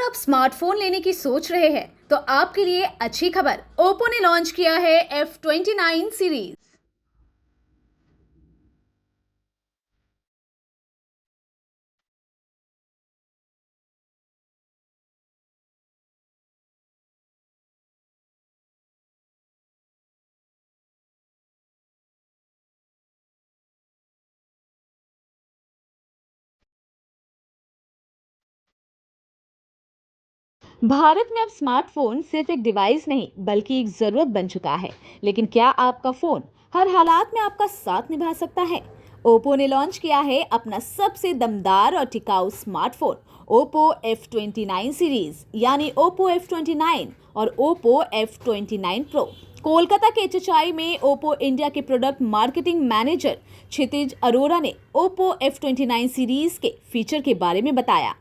आप स्मार्टफोन लेने की सोच रहे हैं तो आपके लिए अच्छी खबर। ओप्पो ने लॉन्च किया है F29 सीरीज। भारत में अब स्मार्टफोन सिर्फ एक डिवाइस नहीं बल्कि एक जरूरत बन चुका है। लेकिन क्या आपका फोन हर हालात में आपका साथ निभा सकता है? ओप्पो ने लॉन्च किया है अपना सबसे दमदार और टिकाऊ स्मार्टफोन ओप्पो F29 सीरीज, यानी ओप्पो F29 और ओप्पो F29 प्रो। कोलकाता के HHI में ओप्पो इंडिया के प्रोडक्ट मार्केटिंग मैनेजर क्षितिज अरोरा ने ओप्पो F29 सीरीज के फीचर के बारे में बताया।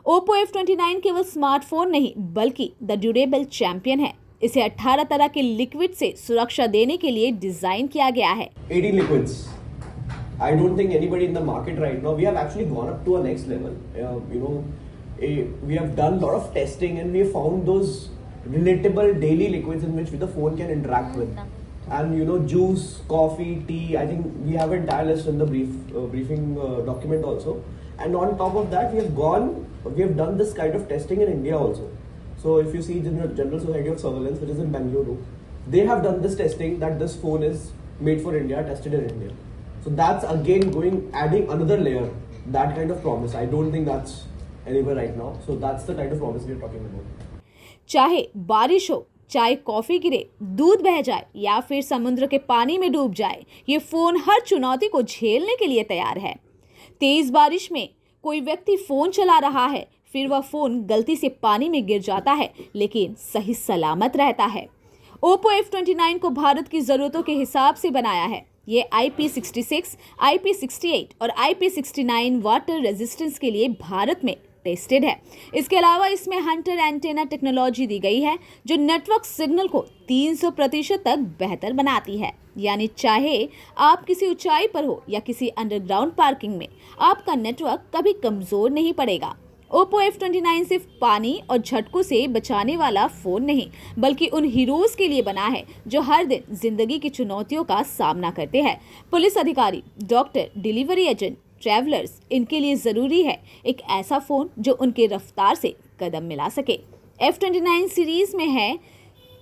ओप्पो F29 केवल स्मार्टफोन नहीं बल्कि द ड्यूरेबल चैंपियन है। इसे 18 तरह के लिक्विड से सुरक्षा देने के लिए डिजाइन किया गया है। 18 liquids. I don't think anybody in the market right now. We have actually gone up to a next level. We have done a lot of testing and we have found those relatable daily liquids in which the phone can interact with. And juice, coffee, tea. I think we have an entire list in the briefing document also. And on top of that, we have done this kind of testing in India also. So if you see General Society of Surveillance, which is in Bangalore, they have done this testing that this phone is made for India, tested in India. So that's again adding another layer, that kind of promise. I don't think that's anywhere right now. So that's the kind of promise we're talking about. चाहे बारिश हो, चाहे coffee गिरे, दूध बह जाए या फिर समुद्र के पानी में डूब जाए, ये फोन हर चुनौती को झेलने के लिए तैयार है। तेज बारिश में कोई व्यक्ति फोन चला रहा है, फिर वह फोन गलती से पानी में गिर जाता है लेकिन सही सलामत रहता है। ओप्पो F29 को भारत की जरूरतों के हिसाब से बनाया है। ये IP66, IP68 और IP69 वाटर रेजिस्टेंस के लिए भारत में टेस्टेड है। इसके अलावा इसमें हंटर एंटेना टेक्नोलॉजी दी गई है जो नेटवर्क सिग्नल को 300% तक बेहतर बनाती है। यानी चाहे आप किसी ऊंचाई पर हो या किसी अंडरग्राउंड पार्किंग में, आपका नेटवर्क कभी कमजोर नहीं पड़ेगा। ओप्पो F29 सिर्फ पानी और झटकों से बचाने वाला फोन नहीं बल्कि उन हीरोज के लिए बना है जो हर दिन जिंदगी की चुनौतियों का सामना करते हैं। पुलिस अधिकारी, डॉक्टर, डिलीवरी एजेंट, ट्रैवलर्स, इनके लिए जरूरी है एक ऐसा फोन जो उनके रफ्तार से कदम मिला सके। F29 सीरीज में है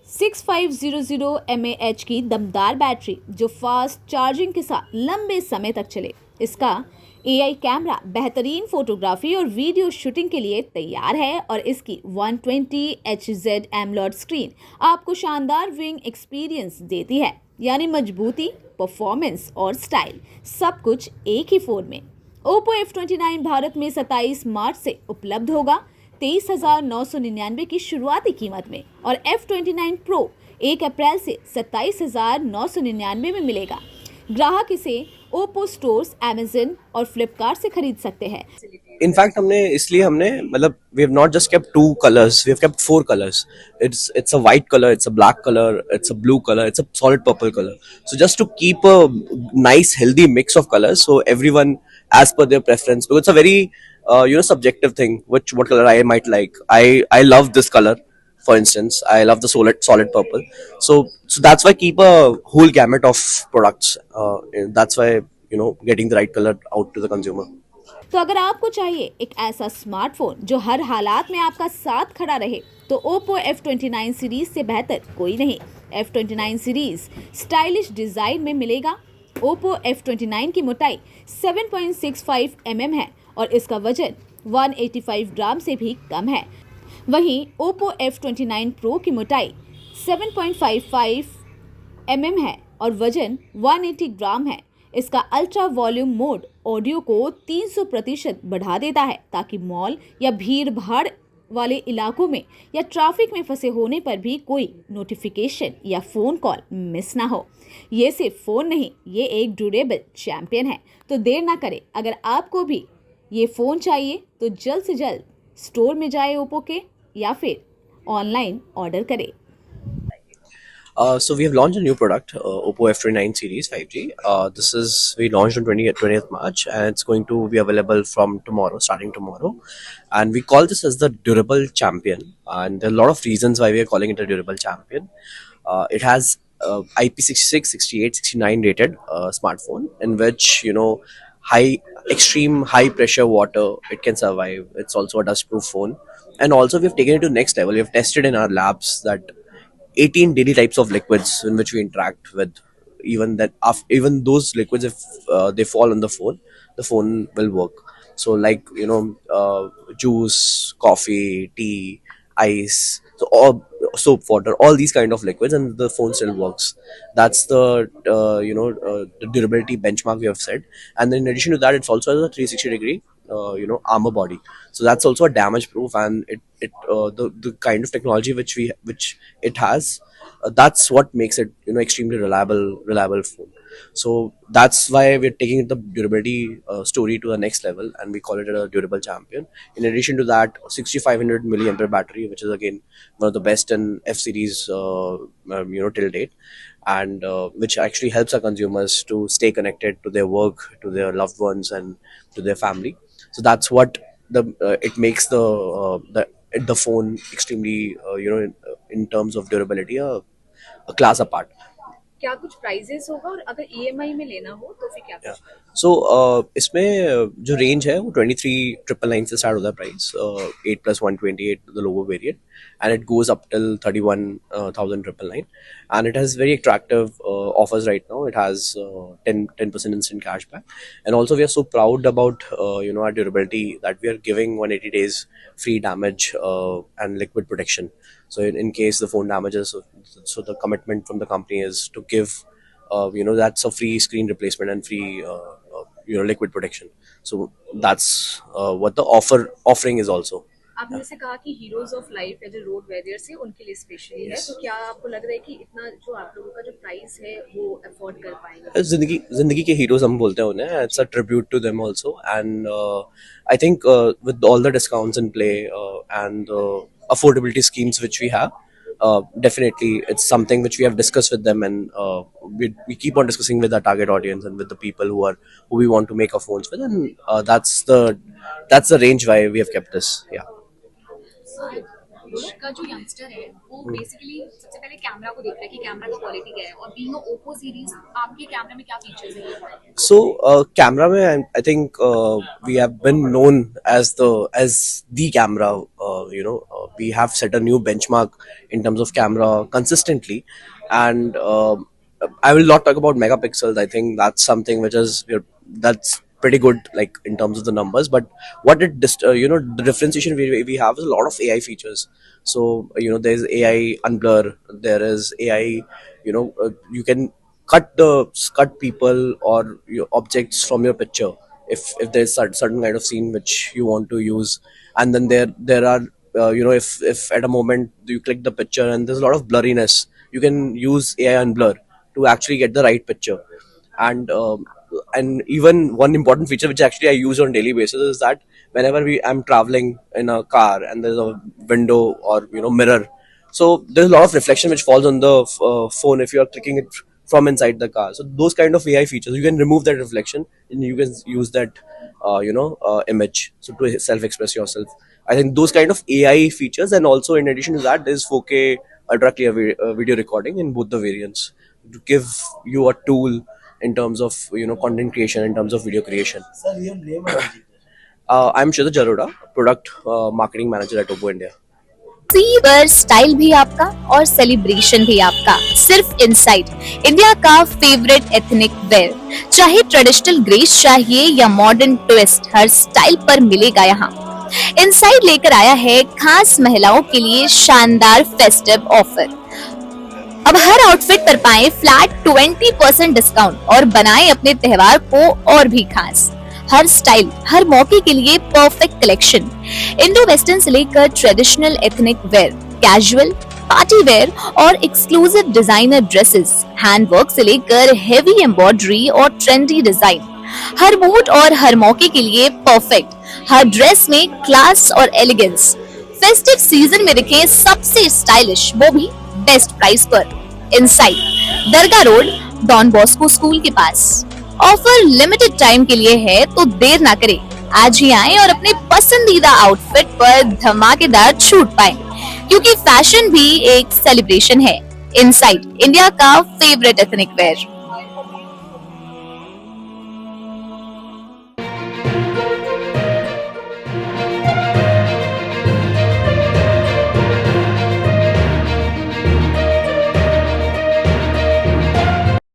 6500 mAh की दमदार बैटरी जो फास्ट चार्जिंग के साथ लंबे समय तक चले। इसका AI कैमरा बेहतरीन फोटोग्राफी और वीडियो शूटिंग के लिए तैयार है और इसकी 120 Hz AMOLED स्क्रीन आपको शानदार विंग एक्सपीरियंस देती है। यानी मजबूती, परफॉर्मेंस और स्टाइल सब कुछ एक ही फोन में। ओप्पो F29 भारत में 27 मार्च से उपलब्ध होगा 23,999 की शुरुआती कीमत में और F29 प्रो 1 अप्रैल से 27,999 में मिलेगा। ग्राहक इसे ओप्पो स्टोर्स, अमेज़न और फ्लिपकार्ट से खरीद सकते हैं। इनफैक्ट हमने मतलब we have not just kept two colours, we have kept four colours. It's a white color, it's a black color, it's a blue color, it's a solid purple color. So just to keep a nice healthy mix of colors, so everyone as per their preference, because it's a very subjective thing what color I might like. I love this color, for instance. I love the solid purple. So that's why keep a whole gamut of products. That's why getting the right color out to the consumer. तो अगर आपको चाहिए एक ऐसा smartphone जो हर हालात में आपका साथ खड़ा रहे तो ओप्पो F29 सीरीज से बेहतर कोई नहीं। F29 सीरीज स्टाइलिश डिजाइन में मिलेगा। ओप्पो F29 की मोटाई 7.65 mm है और इसका वजन 185 ग्राम से भी कम है। वहीं ओप्पो F29 प्रो की मोटाई 7.55 mm है और वजन 180 ग्राम है। इसका अल्ट्रा वॉल्यूम मोड ऑडियो को 300% बढ़ा देता है ताकि मॉल या भीड़ भाड़ वाले इलाकों में या ट्रैफिक में फंसे होने पर भी कोई नोटिफिकेशन या फ़ोन कॉल मिस ना हो। ये सिर्फ फ़ोन नहीं, ये एक ड्यूरेबल चैंपियन है। तो देर ना करें, अगर आपको भी ये फ़ोन चाहिए तो जल्द से जल्द स्टोर में जाए ओप्पो के या फिर ऑनलाइन ऑर्डर करें। So we have launched a new product, Oppo F29 series 5G. This is we launched on 20th March, and it's going to be available from tomorrow, starting tomorrow. And we call this as the durable champion. And there are a lot of reasons why we are calling it a durable champion. It has IP66, 68, 69 rated smartphone, in which high extreme high pressure water it can survive. It's also a dust proof phone, and also we've taken it to next level. We've tested in our labs that 18 daily types of liquids in which we interact with, even that even those liquids, if they fall on the phone will work. So like juice, coffee, tea, ice, so all soap, water, all these kind of liquids, and the phone still works. That's the durability benchmark we have set. And then in addition to that, it's also has a 360-degree armor body. So that's also a damage proof, and the kind of technology which it has, that's what makes it extremely reliable phone. So that's why we're taking the durability story to the next level, and we call it a durable champion. In addition to that, 6500 milliampere battery, which is again one of the best in F series till date, and which actually helps our consumers to stay connected to their work, to their loved ones, and to their family. So that's what it makes the phone extremely in terms of durability a class apart. क्या कुछ prices होगा, और अगर EMI में लेना हो तो फिर क्या Yeah. कुछ? So इसमें जो रेंज है वो 23,999 से स्टार्ट होता है price, 8+128 the logo variant, and it goes up till 31,999, and it has very attractive offers right now. It has 10% instant cashback, and also we are so proud about our durability that we are giving 180 days free damage and liquid protection. So in case the phone damages, so the commitment from the company is to give that's a free screen replacement and free liquid protection. So that's what the offering is also. आपने जैसे कहा कि heroes of life या जो road warriors है उनके लिए specially है, तो क्या आपको लग रहा है कि इतना जो आप लोगों का जो प्राइस है वो अफोर्ड कर पाएंगे? जिंदगी के हीरोज हम बोलते हैं उन्हें. It's a tribute to them also, and I think with all the discounts in play and affordability schemes which we have, definitely it's something which we have discussed with them, and we keep on discussing with our target audience and with the people who we want to make our phones with, and that's the range why we have kept this. Yeah. का जो youngster है वो basically सबसे पहले camera को देख रहा है कि कैमरा की क्वालिटी क्या है, और बीइंग ओप्पो सीरीज आपके कैमरा में क्या फीचर्स हैं? So camera mein, I think we have been known as the camera. We have set a new benchmark in terms of camera consistently, and I will not talk about megapixels. I think that's something that's pretty good, like in terms of the numbers. But what the differentiation we have is a lot of AI features. So there's AI unblur, there is AI. You can cut people or objects from your picture if there's certain kind of scene which you want to use, and then there are if at a moment you click the picture and there's a lot of blurriness, you can use AI unblur to actually get the right picture. And even one important feature which actually I use on daily basis is that whenever I'm traveling in a car and there's a window or mirror, so there's a lot of reflection which falls on the phone if you are clicking it from inside the car. So those kind of AI features, you can remove that reflection and you can use that image so to self-express yourself. I think those kind of AI features, and also in addition to that, there's 4K ultra clear video recording in both the variants to give you a tool in terms of content creation, in terms of video creation. Sir, your name and details. I'm Shridhar Jaroda, product marketing manager at Oppo India. Fever style भी आपका और celebration भी आपका सिर्फ inside, India का favourite ethnic wear. चाहे traditional grace चाहिए या मॉडर्न ट्विस्ट, हर स्टाइल पर मिलेगा यहाँ. इनसाइड लेकर आया है खास महिलाओं के लिए शानदार फेस्टिव ऑफर. अब हर आउटफिट पर पाएं फ्लैट 20% डिस्काउंट और बनाएं अपने त्योहार को और भी खास. हर स्टाइल, हर मौके के लिए परफेक्ट कलेक्शन. इंडो वेस्टर्न से लेकर traditional ethnic wear, casual, party wear और एक्सक्लूसिव डिजाइनर ड्रेसेस, हैंडवर्क से लेकर हेवी एम्ब्रॉयडरी और ट्रेंडी डिजाइन. हर मूड और हर मौके के लिए परफेक्ट. हर ड्रेस में क्लास और एलिगेंस. फेस्टिव सीजन में दिखे सबसे स्टाइलिश, वो भी बेस्ट प्राइस पर. इनसाइट, दरगाह रोड, डॉन बॉस्को स्कूल के पास। ऑफर लिमिटेड टाइम के लिए है तो देर ना करें, आज ही आएं और अपने पसंदीदा आउटफिट पर धमाकेदार छूट पाएं, क्योंकि फैशन भी एक सेलिब्रेशन है। इनसाइट, इंडिया का फेवरेट एथनिक वेयर।